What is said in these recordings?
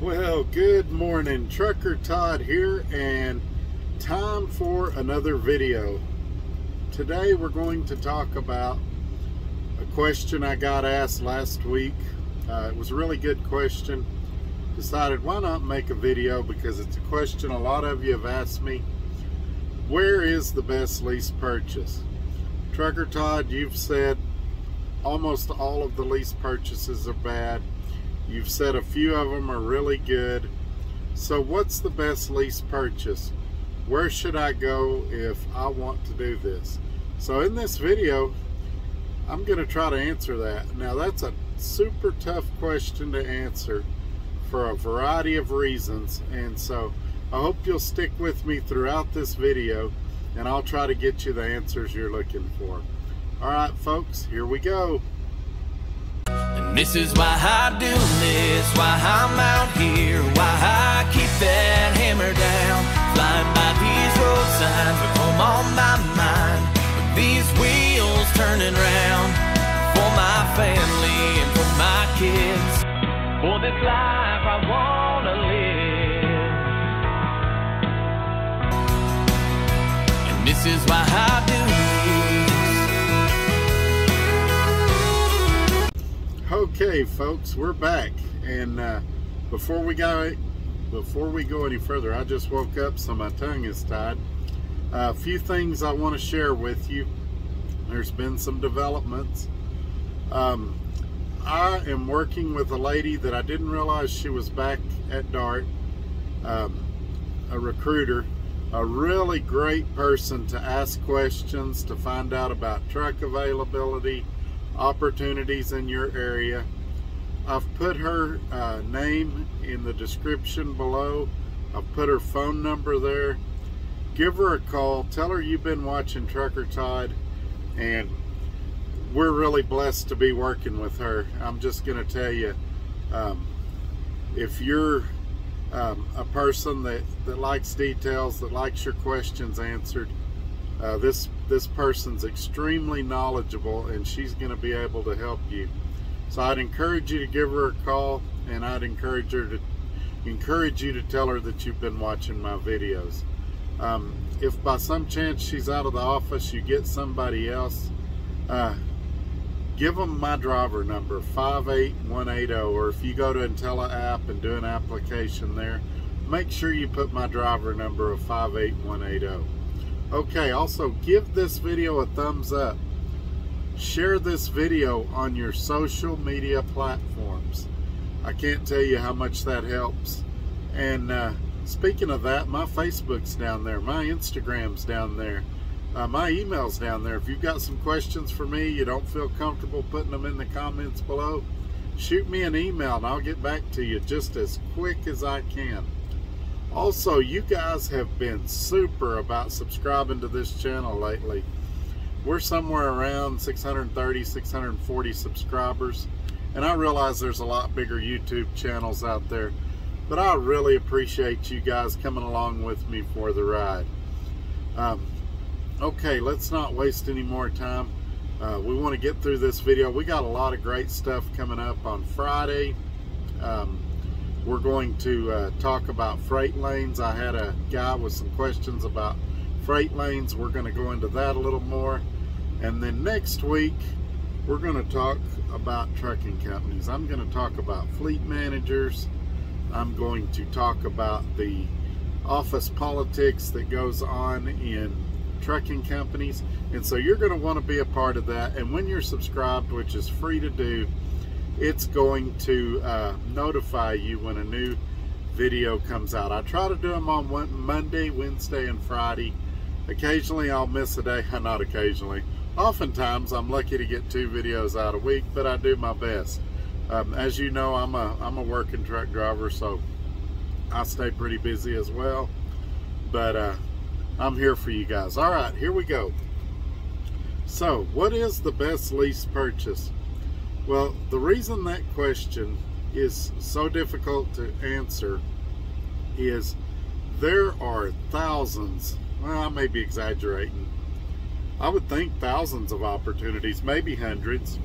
Well, good morning. Trucker Todd here, and time for another video. Today we're going to talk about a question I got asked last week. It was a really good question. Decided why not make a video because it's a question a lot of you have asked me. Where is the best lease purchase? Trucker Todd, you've said almost all of the lease purchases are bad. You've said a few of them are really good. So what's the best lease purchase? Where should I go if I want to do this? So in this video, I'm going to try to answer that. Now that's a super tough question to answer for a variety of reasons. And so I hope you'll stick with me throughout this video and I'll try to get you the answers you're looking for. All right, folks, here we go. And this is why I do this, why I'm out here, why I keep that hammer down. Flying by these road signs with home on my mind, with these wheels turning round. For my family and for my kids, for this life I wanna live. And this is why I do this. Okay, folks, we're back, and before we go any further, I just woke up, so my tongue is tied. A few things I want to share with you. There's been some developments. I am working with a lady that I didn't realize she was back at DART, a recruiter, a really great person to ask questions, to find out about truck availability, opportunities in your area. I've put her name in the description below. I've put her phone number there. Give her a call. Tell her you've been watching Trucker Todd, and we're really blessed to be working with her. I'm just going to tell you, if you're a person that likes details, that likes your questions answered, this person's extremely knowledgeable, and she's going to be able to help you. So I'd encourage you to give her a call, and I'd encourage you to tell her that you've been watching my videos. If by some chance she's out of the office, you get somebody else, give them my driver number, 58180, or if you go to Intella app and do an application there, make sure you put my driver number of 58180. Okay, also give this video a thumbs up. Share this video on your social media platforms. I can't tell you how much that helps. And speaking of that, my Facebook's down there, my Instagram's down there, my email's down there. If you've got some questions for me, you don't feel comfortable putting them in the comments below, shoot me an email and I'll get back to you just as quick as I can. Also, you guys have been super about subscribing to this channel lately. We're somewhere around 630, 640 subscribers, and I realize there's a lot bigger YouTube channels out there, but I really appreciate you guys coming along with me for the ride. Okay, let's not waste any more time. We want to get through this video. We got a lot of great stuff coming up on Friday. We're going to talk about freight lanes. I had a guy with some questions about freight lanes. We're going to go into that a little more. And then next week, we're going to talk about trucking companies. I'm going to talk about fleet managers. I'm going to talk about the office politics that goes on in trucking companies. And so you're going to want to be a part of that. And when you're subscribed, which is free to do, it's going to notify you when a new video comes out. I try to do them on Monday, Wednesday, and Friday. Occasionally I'll miss a day. Not occasionally. Oftentimes I'm lucky to get 2 videos out a week, but I do my best. As you know, I'm a working truck driver, so I stay pretty busy as well. But I'm here for you guys. All right, here we go. So, what is the best lease purchase? Well, the reason that question is so difficult to answer is there are thousands, well, I may be exaggerating, I would think thousands of opportunities, maybe hundreds.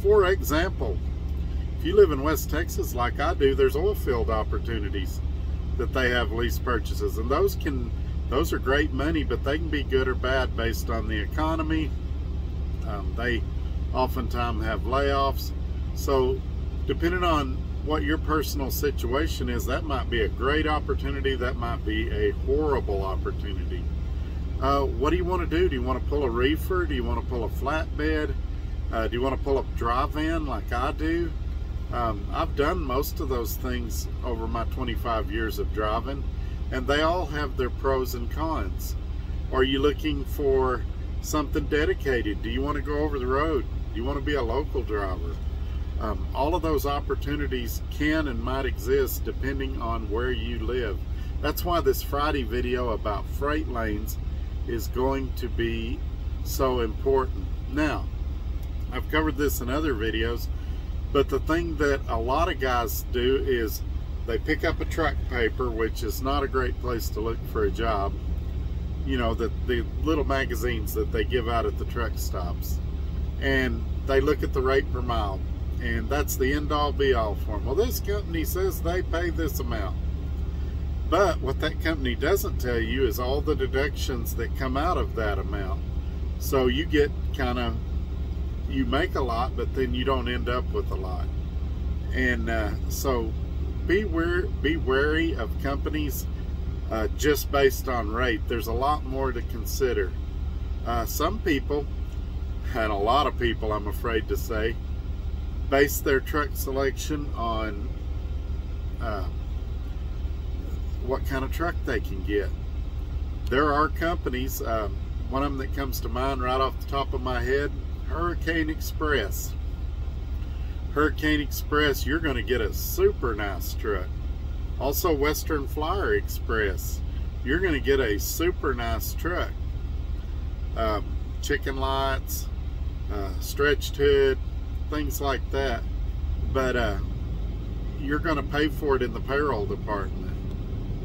For example, If you live in West Texas like I do, there's oil field opportunities that they have lease purchases, and those are great money, but they can be good or bad based on the economy. They oftentimes have layoffs. So depending on what your personal situation is, that might be a great opportunity, that might be a horrible opportunity. What do you want to do? Do you want to pull a reefer? Do you want to pull a flatbed? Do you want to pull a dry van like I do? I've done most of those things over my 25 years of driving, and they all have their pros and cons. Are you looking for something dedicated? Do you want to go over the road? Do you want to be a local driver? All of those opportunities can and might exist depending on where you live. That's why this Friday video about freight lanes is going to be so important. Now, I've covered this in other videos, but the thing that a lot of guys do is they pick up a truck paper, which is not a great place to look for a job. You know, the little magazines that they give out at the truck stops, and they look at the rate per mile, and that's the end-all be-all for them. Well, this company says they pay this amount, but what that company doesn't tell you is all the deductions that come out of that amount. So you get you make a lot, but then you don't end up with a lot. And so be wary of companies just based on rate. There's a lot more to consider. Some people, and a lot of people I'm afraid to say, base their truck selection on what kind of truck they can get. There are companies, one of them that comes to mind right off the top of my head, Hurricane Express. Hurricane Express, you're going to get a super nice truck. Also Western Flyer Express, you're going to get a super nice truck. Chicken lights, stretched hood, things like that. But you're going to pay for it in the payroll department.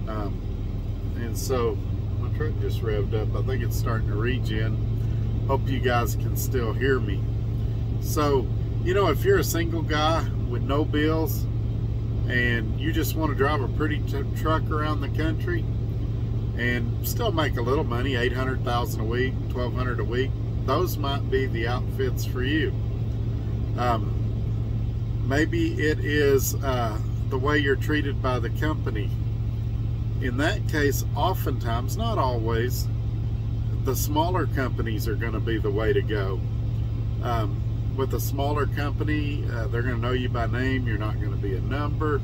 And so my truck just revved up. I think it's starting to regen. Hope you guys can still hear me. So, you know, if you're a single guy with no bills and you just want to drive a pretty truck around the country and still make a little money, $800,000 a week, $1,200 a week, those might be the outfits for you. Maybe it is the way you're treated by the company. In that case, oftentimes, not always, the smaller companies are going to be the way to go. With a smaller company, they're going to know you by name. You're not going to be a number.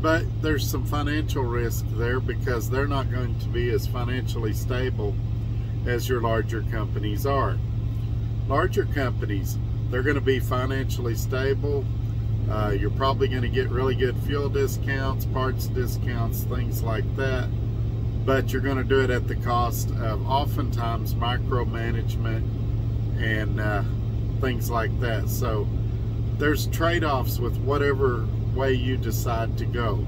But there's some financial risk there because they're not going to be as financially stable as your larger companies are. Larger companies, they're going to be financially stable. You're probably going to get really good fuel discounts, parts discounts, things like that. But you're going to do it at the cost of oftentimes micromanagement and things like that. So there's trade-offs with whatever way you decide to go.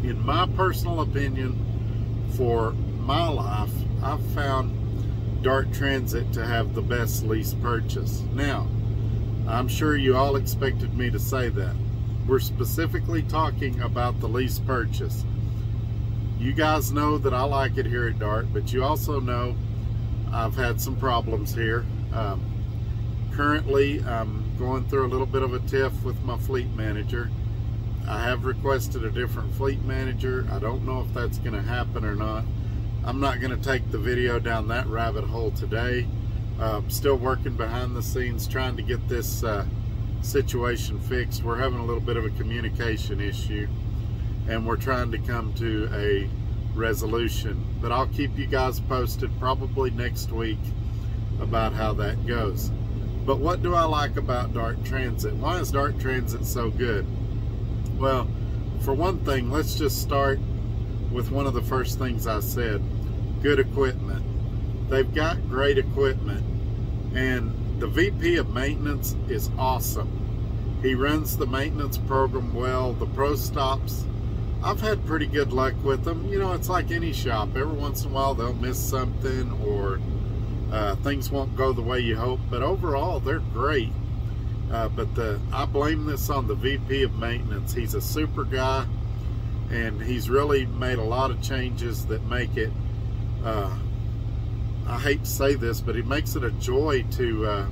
In my personal opinion, for my life, I've found Dart Transit to have the best lease purchase. Now, I'm sure you all expected me to say that. We're specifically talking about the lease purchase. You guys know that I like it here at Dart, but you also know I've had some problems here. Currently, I'm going through a little bit of a tiff with my fleet manager. I have requested a different fleet manager. I don't know if that's going to happen or not. I'm not going to take the video down that rabbit hole today. Still working behind the scenes trying to get this situation fixed. We're having a little bit of a communication issue, and we're trying to come to a resolution. But I'll keep you guys posted probably next week about how that goes. But what do I like about Dart Transit? Why is Dart Transit so good? Well, for one thing, let's just start with one of the first things I said. Good equipment. They've got great equipment, and the VP of maintenance is awesome. He runs the maintenance program well. The pro stops, I've had pretty good luck with them. You know, it's like any shop. Every once in a while they'll miss something, or things won't go the way you hope, but overall they're great. But I blame this on the VP of maintenance. He's a super guy, and he's really made a lot of changes that make it, I hate to say this, but it makes it a joy to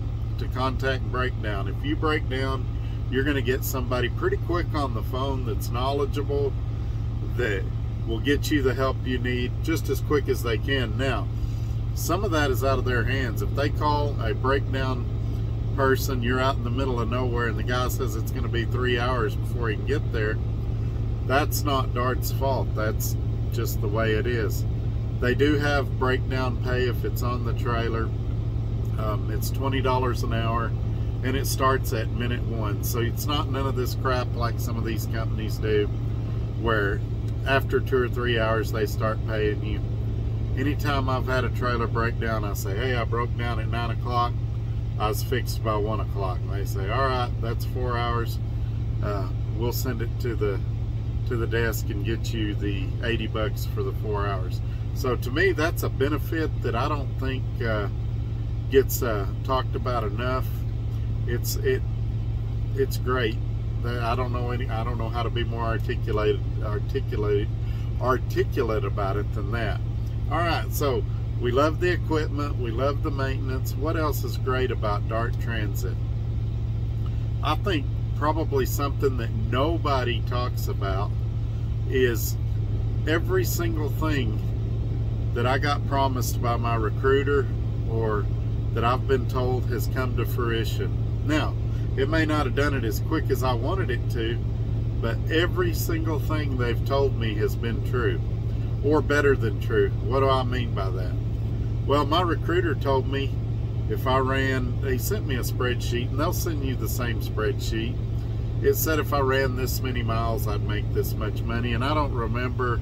contact breakdown. If you break down, you're going to get somebody pretty quick on the phone that's knowledgeable, that will get you the help you need just as quick as they can. Now, some of that is out of their hands. If they call a breakdown person, you're out in the middle of nowhere, and the guy says it's going to be 3 hours before he can get there, that's not DART's fault. That's just the way it is. They do have breakdown pay if it's on the trailer. It's $20 an hour, and it starts at minute 1. So it's not none of this crap like some of these companies do, where after 2 or 3 hours they start paying you. Anytime I've had a trailer breakdown, I say, hey, I broke down at 9 o'clock. I was fixed by 1 o'clock. And they say, all right, that's 4 hours. We'll send it to the desk and get you the 80 bucks for the 4 hours. So to me, that's a benefit that I don't think gets talked about enough. It's great. I don't know how to be more articulate about it than that. All right, so we love the equipment, we love the maintenance. What else is great about DART Transit? I think probably something that nobody talks about is every single thing that I got promised by my recruiter or that I've been told has come to fruition. Now, it may not have done it as quick as I wanted it to, but every single thing they've told me has been true, or better than true. What do I mean by that? Well, my recruiter told me if I ran, he sent me a spreadsheet, and they'll send you the same spreadsheet. It said if I ran this many miles, I'd make this much money, and I don't remember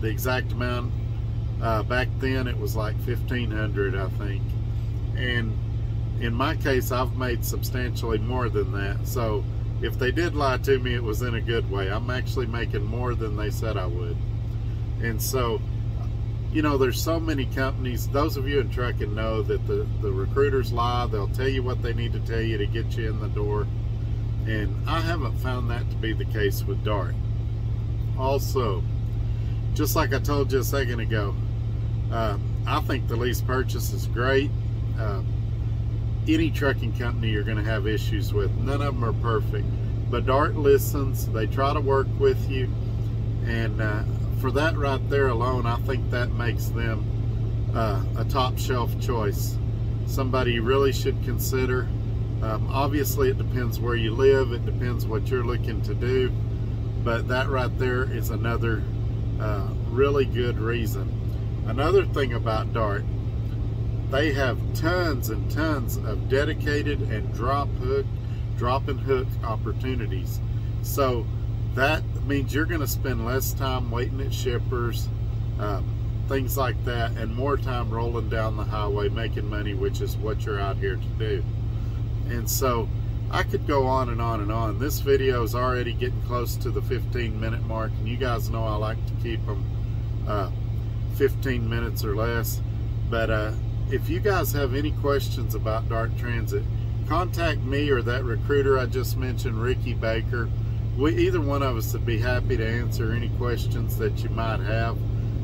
the exact amount. Back then, it was like $1,500, I think. And in my case, I've made substantially more than that. So if they did lie to me, it was in a good way. I'm actually making more than they said I would. And so, you know, there's so many companies. Those of you in trucking know that the recruiters lie. They'll tell you what they need to tell you to get you in the door. And I haven't found that to be the case with DART. Also, just like I told you a second ago, I think the lease purchase is great. Any trucking company you're going to have issues with. None of them are perfect. But DART listens. They try to work with you. And for that right there alone, I think that makes them a top shelf choice. Somebody you really should consider. Obviously, it depends where you live. It depends what you're looking to do. But that right there is another really good reason. Another thing about DART, they have tons and tons of dedicated and drop and hook opportunities. So that means you're going to spend less time waiting at shippers, things like that, and more time rolling down the highway making money, which is what you're out here to do. And so I could go on and on and on. This video is already getting close to the 15-minute mark, and you guys know I like to keep them 15 minutes or less. But if you guys have any questions about DART Transit, contact me or that recruiter I just mentioned, Ricky Baker. Either one of us would be happy to answer any questions that you might have.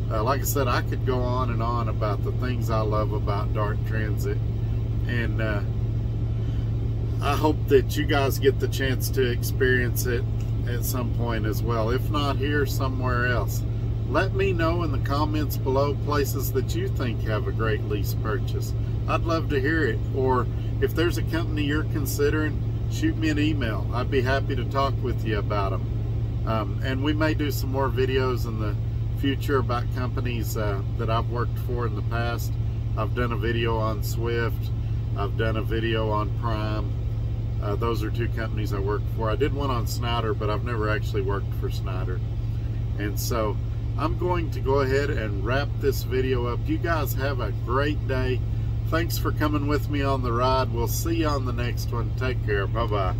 Like I said, I could go on and on about the things I love about DART Transit. And I hope that you guys get the chance to experience it at some point as well. If not here, somewhere else. Let me know in the comments below places that you think have a great lease purchase. I'd love to hear it. Or if there's a company you're considering, shoot me an email. I'd be happy to talk with you about them. And we may do some more videos in the future about companies that I've worked for in the past. I've done a video on Swift. I've done a video on Prime. Those are two companies I worked for. I did one on Snyder, but I've never actually worked for Snyder. And so I'm going to go ahead and wrap this video up. You guys have a great day. Thanks for coming with me on the ride. We'll see you on the next one. Take care. Bye-bye.